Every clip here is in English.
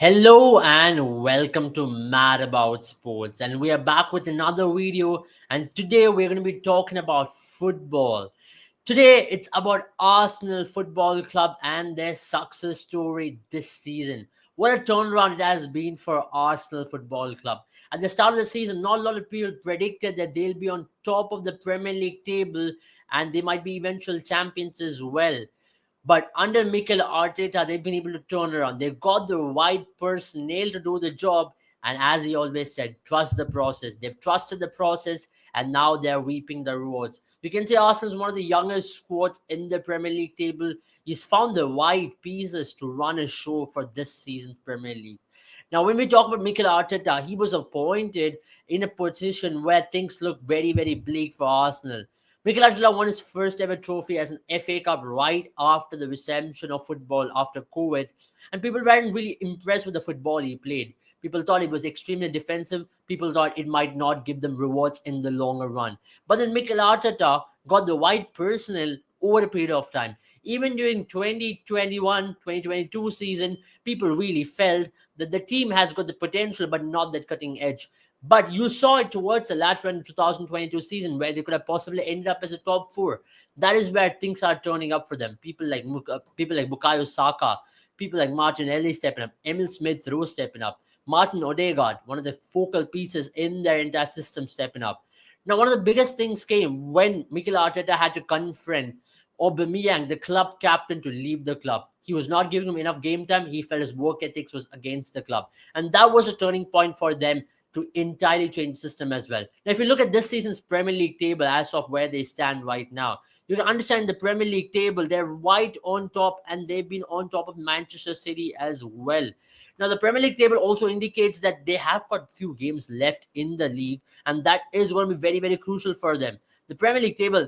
Hello and welcome to Mad About Sports. And we are back with another video. And today we're going to be talking about football. Today it's about Arsenal Football Club and their success story this season. What a turnaround it has been for Arsenal Football Club. At the start of the season, not a lot of people predicted that they'll be on top of the Premier League table and they might be eventual champions as well. But under Mikel Arteta, they've been able to turn around. They've got the right personnel to do the job. And as he always said, trust the process. They've trusted the process and now they're reaping the rewards. You can say Arsenal is one of the youngest squads in the Premier League table. He's found the right pieces to run a show for this season's Premier League. Now, when we talk about Mikel Arteta, he was appointed in a position where things look very, very bleak for Arsenal. Mikel Arteta won his first ever trophy as an FA Cup right after the resumption of football after COVID, and people weren't really impressed with the football he played. People thought it was extremely defensive. People thought it might not give them rewards in the longer run. But then Mikel Arteta got the right personnel over a period of time. Even during 2021-2022 season, people really felt that the team has got the potential but not that cutting edge. But you saw it towards the latter end of 2022 season where they could have possibly ended up as a top four. That is where things are turning up for them. People like Bukayo Saka, people like Martinelli stepping up, Emil Smith Rowe stepping up, Martin Odegaard, one of the focal pieces in their entire system, stepping up. Now, one of the biggest things came when Mikel Arteta had to confront Aubameyang, the club captain, to leave the club. He was not giving him enough game time. He felt his work ethics was against the club. And that was a turning point for them to entirely change the system as well. Now, if you look at this season's Premier League table as of where they stand right now, you can understand the Premier League table. They're right on top, and they've been on top of Manchester City as well. Now, the Premier League table also indicates that they have got few games left in the league, and that is going to be very, very crucial for them. The Premier League table,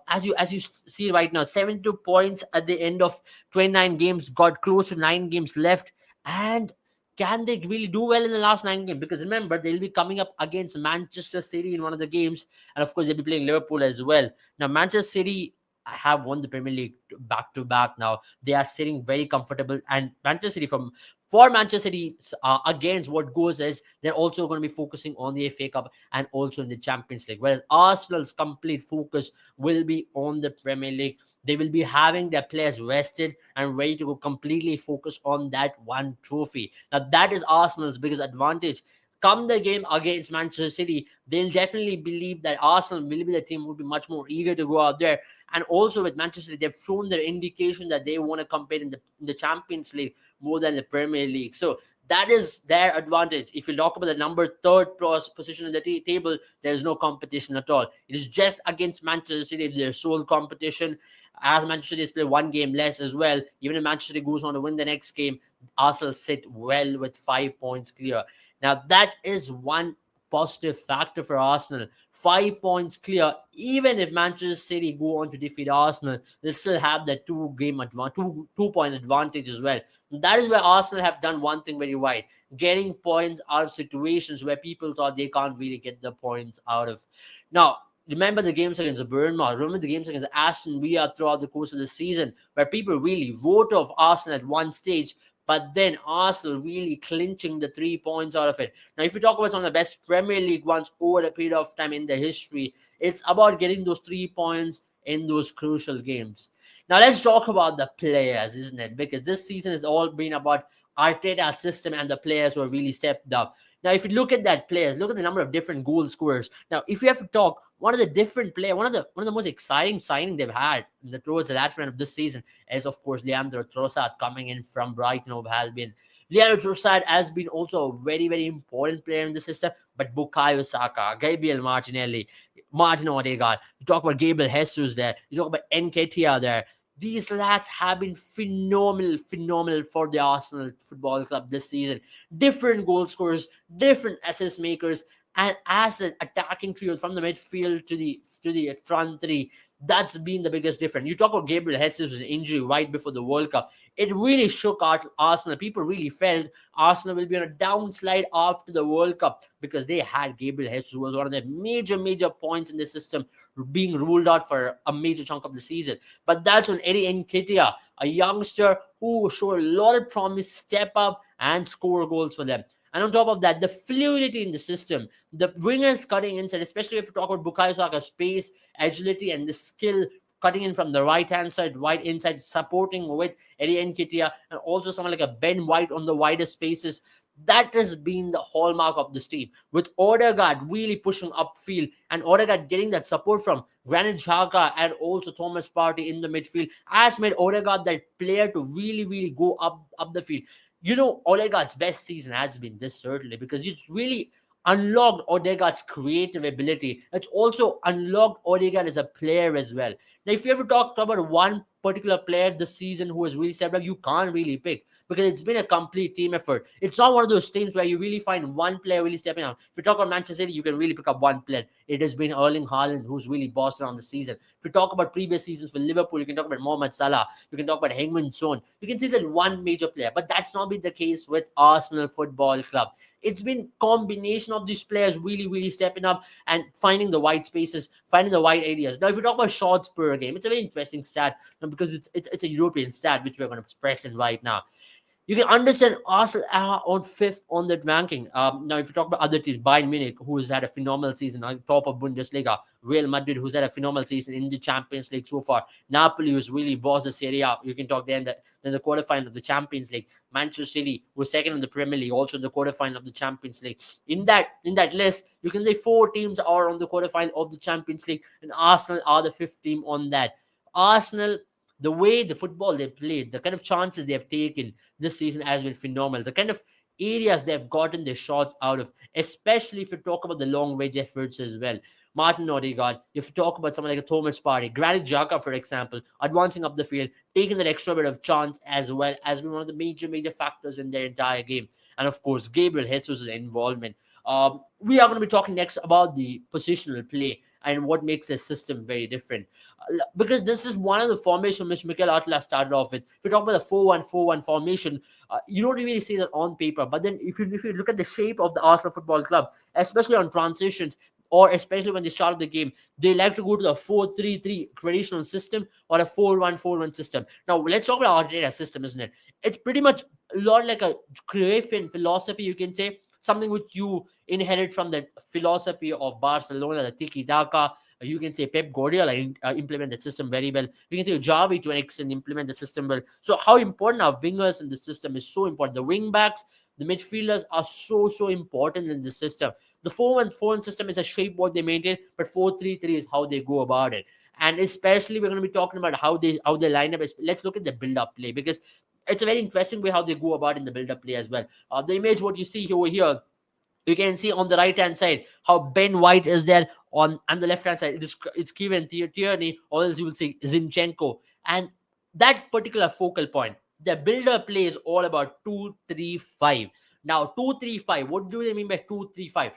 as you see right now, 72 points at the end of 29 games, got close to 9 games left, and can they really do well in the last 9 games? Because remember, they'll be coming up against Manchester City in one of the games, and of course, they'll be playing Liverpool as well. Now, Manchester City have won the Premier League back to back now. They are sitting very comfortable, and Manchester City for Manchester City against what goes is they're also going to be focusing on the FA Cup and also in the Champions League. Whereas Arsenal's complete focus will be on the Premier League. They will be having their players rested and ready to go completely focus on that one trophy. Now, that is Arsenal's biggest advantage. Come the game against Manchester City, they'll definitely believe that Arsenal will be the team who will be much more eager to go out there. And also with Manchester City, they've shown their indication that they want to compete in the Champions League more than the Premier League. So that is their advantage. If you talk about the number third position in the table, there's no competition at all. It is just against Manchester City, their sole competition. As Manchester City has played one game less as well, even if Manchester City goes on to win the next game, Arsenal sit well with 5 points clear. Now, that is one positive factor for Arsenal. 5 points clear. Even if Manchester City go on to defeat Arsenal, they'll still have that two-point advantage as well. That is where Arsenal have done one thing very right, getting points out of situations where people thought they can't really get the points out of. Now, remember the games against Bournemouth. Remember the games against Aston Villa throughout the course of the season, where people really wrote off Arsenal at one stage, but then Arsenal really clinching the 3 points out of it. Now, if you talk about some of the best Premier League ones over a period of time in the history, it's about getting those 3 points in those crucial games. Now, let's talk about the players, isn't it? Because this season has all been about Arteta's system and the players who have really stepped up. Now, if you look at that players, look at the number of different goal scorers. Now, if you have to talk, one of the different players, one of the most exciting signing they've had towards the latter end of this season is, of course, Leandro Trossard coming in from Brighton of Albion. Leandro Trossard has been also a very, very important player in the system, but Bukayo Saka, Gabriel Martinelli, Martin Odegaard, you talk about Gabriel Jesus there, you talk about Nketiah there. These lads have been phenomenal for the Arsenal Football Club this season. Different goal scorers, different assist makers, and as an attacking trio from the midfield to the front three, that's been the biggest difference. You talk about Gabriel Jesus' injury right before the World Cup. It really shook out Arsenal. People really felt Arsenal will be on a downslide after the World Cup because they had Gabriel Jesus, who was one of the major points in the system, being ruled out for a major chunk of the season. But that's when Eddie Nketiah, a youngster who showed a lot of promise, step up and score goals for them. And on top of that, the fluidity in the system, the wingers cutting inside, especially if you talk about Bukayo Saka's pace, agility, and the skill cutting in from the right hand side, wide inside, supporting with Eddie Nketiah, and also someone like a Ben White on the wider spaces. That has been the hallmark of this team, with Odegaard really pushing upfield and Odegaard getting that support from Granit Xhaka and also Thomas Partey in the midfield has made Odegaard that player to really go up the field. Odegaard's best season has been this, certainly, because it's really unlocked Odegaard's creative ability. It's also unlocked Odegaard as a player as well. Now, if you ever talk about one particular player this season who has really stepped up, you can't really pick, because it's been a complete team effort. It's not one of those teams where you really find one player really stepping up. If you talk about Manchester City, you can really pick up one player. It has been Erling Haaland who's really bossed around the season. If you talk about previous seasons for Liverpool, you can talk about Mohamed Salah. You can talk about Heung-min Son. You can see that one major player, but that's not been the case with Arsenal Football Club. It's been combination of these players really stepping up and finding the white spaces, finding the white areas. Now, if you talk about shots per game, it's a very interesting stat, because it's a European stat which we're going to press in right now. You can understand Arsenal are on fifth on that ranking. Now, if you talk about other teams, Bayern Munich, who has had a phenomenal season on top of Bundesliga, Real Madrid, who's had a phenomenal season in the Champions League so far, Napoli, who's really bossed the Serie A. You can talk then the quarterfinal of the Champions League. Manchester City, who's second in the Premier League, also in the quarterfinal of the Champions League. In that list, you can say four teams are on the quarterfinal of the Champions League, and Arsenal are the fifth team on that. Arsenal, the way the football they played, the kind of chances they have taken this season has been phenomenal. The kind of areas they've gotten their shots out of, especially if you talk about the long range efforts as well. Martin Odegaard, if you talk about someone like a Thomas Partey, Granit Xhaka, for example, advancing up the field, taking that extra bit of chance as well, has been one of the major factors in their entire game. And of course, Gabriel Jesus' involvement. We are going to be talking next about the positional play and what makes their system very different. Because this is one of the formation which Mikel Arteta started off with. If you talk about the 4-1-4-1 formation, you don't really see that on paper. But then if you look at the shape of the Arsenal Football Club, especially on transitions, or especially when they start the game, they like to go to the 4-3-3 traditional system or a 4-1-4-1 system. Now, let's talk about Arteta's system, isn't it? It's pretty much a lot like a Cruyffian philosophy, you can say, something which you inherit from the philosophy of Barcelona, the tiki-taka. You can say Pep Guardiola implement that system very well. You can say Javi to an extent implement the system well. So how important are wingers in the system is so important. The wing backs, the midfielders are so important in the system. The 4-1-4-1 system is a shape what they maintain, but 4-3-3 is how they go about it. And especially we're going to be talking about how they line up. Let's look at the build-up play, because it's a very interesting way how they go about in the build-up play as well. The image what you see over here, you can see on the right hand side how Ben White is there, on the left hand side it's Kieran Tierney, or else you will see Zinchenko. And that particular focal point, the builder play is all about 2-3-5. Now 2-3-5, what do they mean by 2-3-5?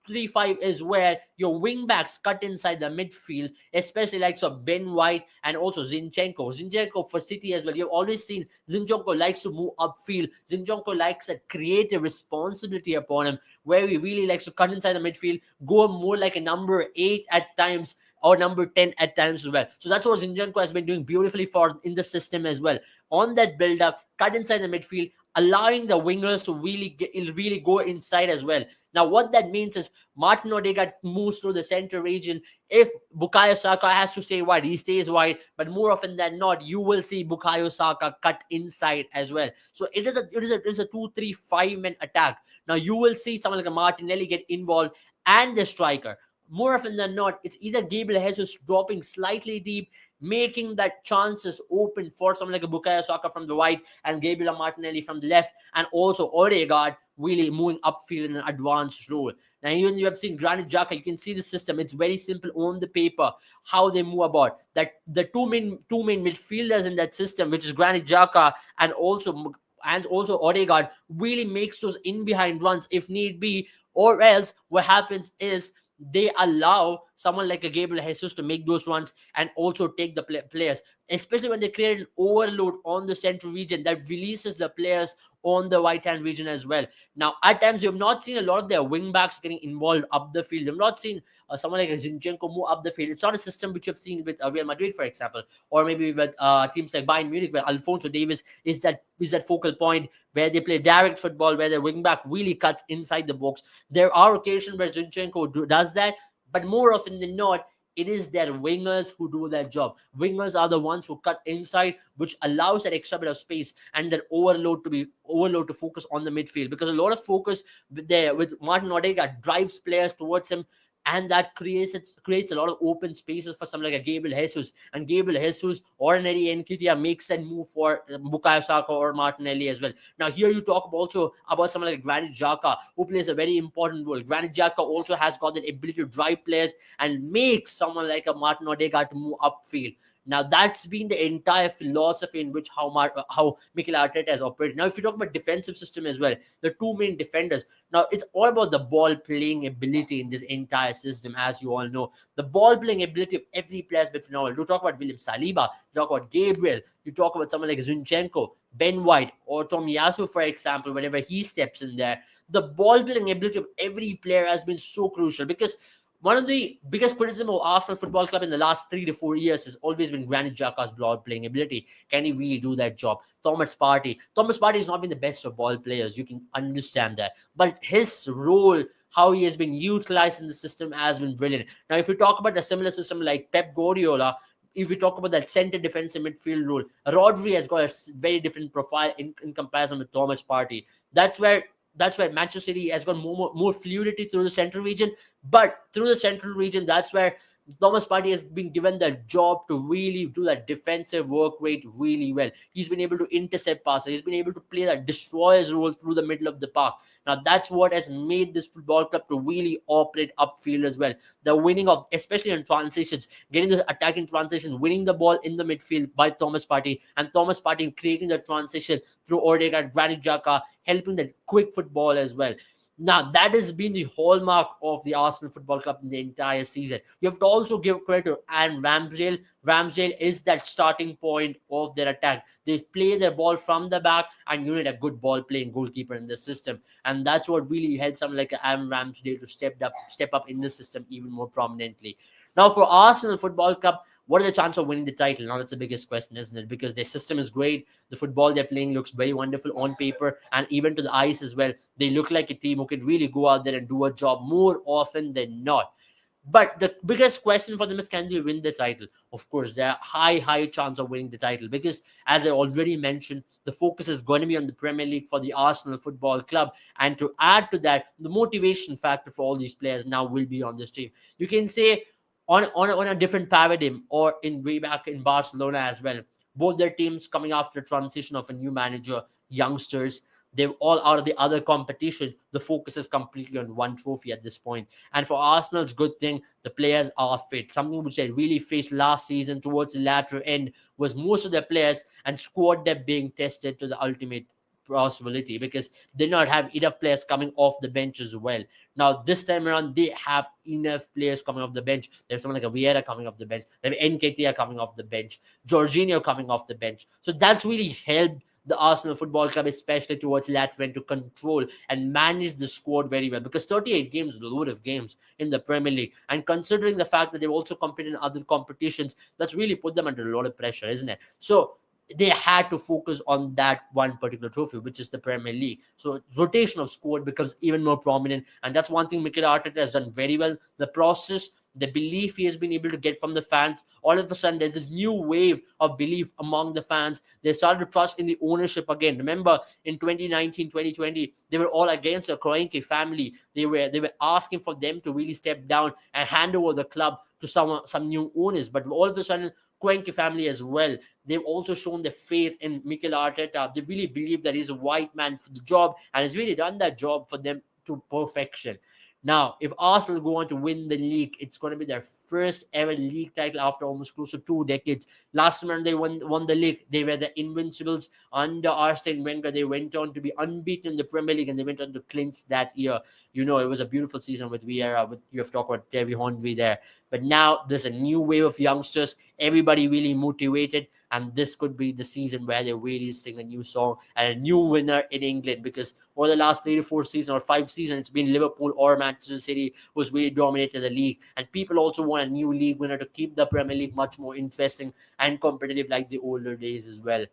2-3-5 is where your wing backs cut inside the midfield, especially like so Ben White and also Zinchenko for City as well. You've always seen Zinchenko likes to move upfield. Zinchenko likes a creative responsibility upon him, where he really likes to cut inside the midfield, go more like a number 8 at times, or number 10 at times as well. So that's what Zinchenko has been doing beautifully for in the system as well. On that build up, cut inside the midfield, allowing the wingers to really go inside as well. Now, what that means is Martin Odegaard moves through the center region. If Bukayo Saka has to stay wide, he stays wide. But more often than not, you will see Bukayo Saka cut inside as well. So it is a 2-3-5 man attack. Now you will see someone like a Martinelli get involved, and the striker. More often than not, it's either Gabriel Jesus dropping slightly deep, making that chances open for someone like a Bukayo Saka from the right and Gabriel Martinelli from the left, and also Odegaard really moving upfield in an advanced role. Now, even you have seen Granit Xhaka, you can see the system. It's very simple on the paper how they move about. That the two main midfielders in that system, which is Granit Xhaka and also Odegaard, really makes those in behind runs if need be, or else what happens is they allow someone like a Gabriel Jesus to make those runs and also take the players, especially when they create an overload on the central region that releases the players on the right hand region as well. Now, at times, you have not seen a lot of their wing backs getting involved up the field. You've not seen someone like Zinchenko move up the field. It's not a system which you've seen with Real Madrid, for example, or maybe with teams like Bayern Munich, where Alfonso Davies is that focal point where they play direct football, where the wing back really cuts inside the box. There are occasions where Zinchenko does that, but more often than not, it is their wingers who do that job. Wingers are the ones who cut inside, which allows that extra bit of space and that overload to focus on the midfield, because a lot of focus with Martin Odegaard drives players towards him, and that creates a lot of open spaces for someone like a Gabriel Jesus. And Gabriel Jesus or an Eddie Nketiah makes that move for Bukayo Saka or Martinelli as well. Now, here you talk also about someone like Granit Xhaka, who plays a very important role. Granit Xhaka also has got that ability to drive players and make someone like a Martin Odegaard to move upfield. Now, that's been the entire philosophy in which how Mikel Arteta has operated. Now, if you talk about defensive system as well, the two main defenders. Now, it's all about the ball playing ability in this entire system, as you all know. The ball playing ability of every player has been phenomenal. You talk about William Saliba, you talk about Gabriel, you talk about someone like Zinchenko, Ben White, or Tomiyasu, for example, whenever he steps in there. The ball playing ability of every player has been so crucial, because one of the biggest criticism of Arsenal Football Club in the last 3 to 4 years has always been Granit Xhaka's ball playing ability. Can he really do that job? Thomas Partey has not been the best of ball players. You can understand that. But his role, how he has been utilized in the system, has been brilliant. Now, if you talk about a similar system like Pep Guardiola, if we talk about that center defensive midfield role, Rodri has got a very different profile in comparison with Thomas Partey. That's where Manchester City has got more fluidity through the central region. But through the central region, that's where Thomas Partey has been given the job to really do that defensive work rate really well. He's been able to intercept passes. He's been able to play that destroyer's role through the middle of the park. Now, that's what has made this football club to really operate upfield as well. The winning of, especially in transitions, getting the attacking transition, winning the ball in the midfield by Thomas Partey, and Thomas Partey creating the transition through Odegaard, Granit Xhaka, helping that quick football as well. Now, that has been the hallmark of the Arsenal Football Club in the entire season. You have to also give credit to Aaron Ramsdale. Ramsdale is that starting point of their attack. They play their ball from the back, and you need a good ball playing goalkeeper in the system. And that's what really helps someone like Aaron Ramsdale to step up in the system even more prominently. Now, for Arsenal Football Club, what are the chances of winning the title? Now, that's the biggest question, isn't it? Because their system is great. The football they're playing looks very wonderful on paper, and even to the eyes as well. They look like a team who can really go out there and do a job more often than not. But the biggest question for them is, can they win the title? Of course, there are high chance of winning the title, because, as I already mentioned, the focus is going to be on the Premier League for the Arsenal Football Club. And to add to that, the motivation factor for all these players now will be on this team. You can say on a different paradigm, or in way back in Barcelona as well. Both their teams coming after the transition of a new manager, youngsters. They're all out of the other competition. The focus is completely on one trophy at this point. And for Arsenal's good thing, the players are fit. Something which they really faced last season towards the latter end was most of their players and squad depth being tested to the ultimate possibility, because they not have enough players coming off the bench as well. Now, this time around, they have enough players coming off the bench. There's someone like a Vieira coming off the bench. They have Nketiah coming off the bench. Jorginho coming off the bench. So that's really helped the Arsenal Football Club, especially towards latter end, to control and manage the squad very well. Because 38 games is a load of games in the Premier League. And considering the fact that they've also competed in other competitions, that's really put them under a lot of pressure, isn't it? So they had to focus on that one particular trophy, which is the Premier League. So rotation of squad becomes even more prominent, and that's one thing Mikel Arteta has done very well. The process, the belief he has been able to get from the fans, all of a sudden there's this new wave of belief among the fans. They started to trust in the ownership again. Remember, in 2019, 2020, they were all against the Kroenke family. They were asking for them to really step down and hand over the club to some new owners. But all of a sudden, Kroenke family as well, they've also shown their faith in Mikel Arteta. They really believe that he's a white man for the job, and has really done that job for them to perfection. Now, if Arsenal go on to win the league, it's going to be their first ever league title after almost close to 2 decades. Last time they won the league, they were the Invincibles under Arsene Wenger. They went on to be unbeaten in the Premier League, and they went on to clinch that year. You know, it was a beautiful season with Vieira. You have talked about Thierry Henry there. But now there's a new wave of youngsters, everybody really motivated, and this could be the season where they really sing a new song and a new winner in England. Because over the last 3 to 4 seasons or 5 seasons, it's been Liverpool or Manchester City who's really dominated the league, and people also want a new league winner to keep the Premier League much more interesting and competitive like the older days as well.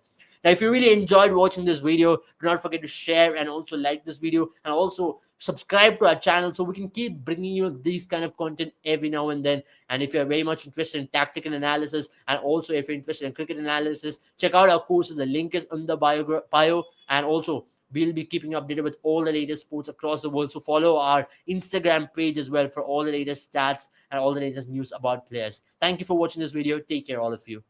Now, if you really enjoyed watching this video, do not forget to share and also like this video, and also subscribe to our channel so we can keep bringing you these kind of content every now and then. And if you're very much interested in tactical analysis, and also if you're interested in cricket analysis, check out our courses. The link is in the bio. And also, we'll be keeping updated with all the latest sports across the world. So follow our Instagram page as well for all the latest stats and all the latest news about players. Thank you for watching this video. Take care, all of you.